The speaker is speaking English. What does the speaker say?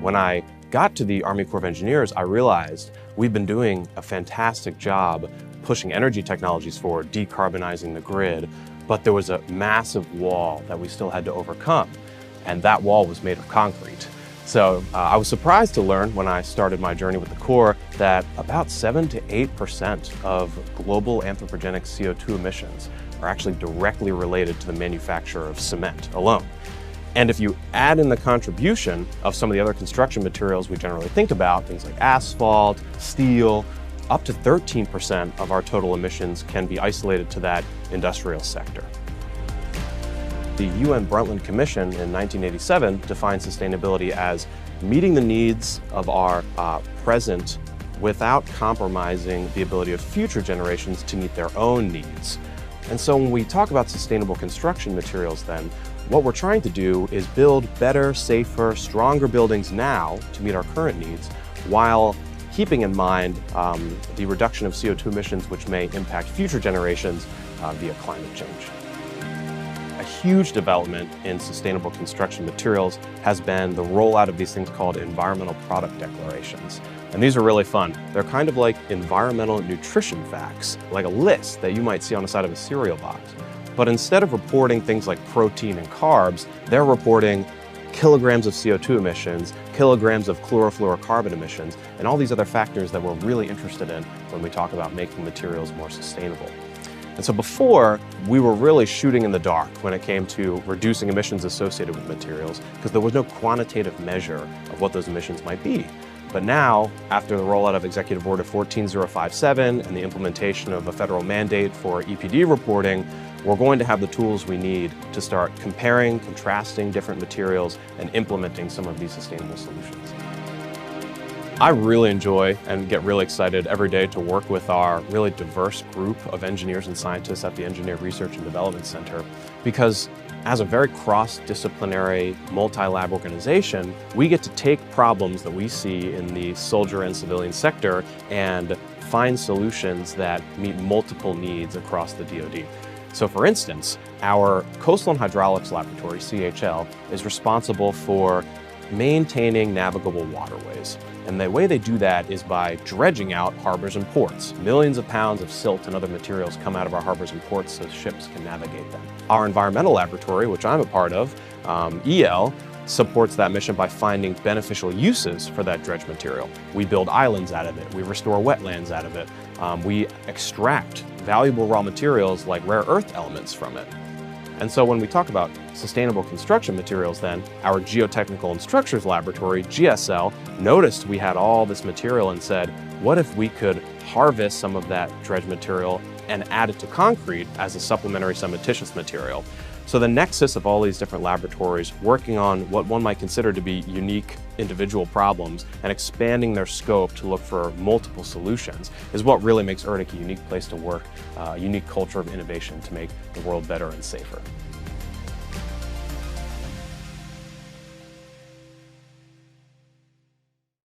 When I got to the Army Corps of Engineers, I realized we've been doing a fantastic job pushing energy technologies forward, decarbonizing the grid, but there was a massive wall that we still had to overcome, and that wall was made of concrete. So I was surprised to learn when I started my journey with the Corps that about 7 to 8% of global anthropogenic CO2 emissions are actually directly related to the manufacture of cement alone. And if you add in the contribution of some of the other construction materials we generally think about, things like asphalt, steel, up to 13% of our total emissions can be isolated to that industrial sector. The UN Brundtland Commission in 1987 defined sustainability as meeting the needs of our present without compromising the ability of future generations to meet their own needs. And so when we talk about sustainable construction materials then, what we're trying to do is build better, safer, stronger buildings now to meet our current needs, while keeping in mind the reduction of CO2 emissions which may impact future generations via climate change. A huge development in sustainable construction materials has been the rollout of these things called environmental product declarations. And these are really fun. They're kind of like environmental nutrition facts, like a list that you might see on the side of a cereal box. But instead of reporting things like protein and carbs, they're reporting kilograms of CO2 emissions, kilograms of chlorofluorocarbon emissions, and all these other factors that we're really interested in when we talk about making materials more sustainable. And so before, we were really shooting in the dark when it came to reducing emissions associated with materials, because there was no quantitative measure of what those emissions might be. But now, after the rollout of Executive Order 14057 and the implementation of a federal mandate for EPD reporting, we're going to have the tools we need to start comparing, contrasting different materials, and implementing some of these sustainable solutions. I really enjoy and get really excited every day to work with our really diverse group of engineers and scientists at the Engineer Research and Development Center, because as a very cross-disciplinary, multi-lab organization, we get to take problems that we see in the soldier and civilian sector and find solutions that meet multiple needs across the DoD. So for instance, our Coastal and Hydraulics Laboratory, CHL, is responsible for maintaining navigable waterways. And the way they do that is by dredging out harbors and ports. Millions of pounds of silt and other materials come out of our harbors and ports so ships can navigate them. Our environmental laboratory, which I'm a part of, EL, supports that mission by finding beneficial uses for that dredged material. We build islands out of it, we restore wetlands out of it, we extract valuable raw materials like rare earth elements from it. And so when we talk about sustainable construction materials then, our Geotechnical and Structures Laboratory, GSL, noticed we had all this material and said, what if we could harvest some of that dredged material and add it to concrete as a supplementary cementitious material? So the nexus of all these different laboratories working on what one might consider to be unique individual problems and expanding their scope to look for multiple solutions is what really makes ERDC a unique place to work, a unique culture of innovation to make the world better and safer.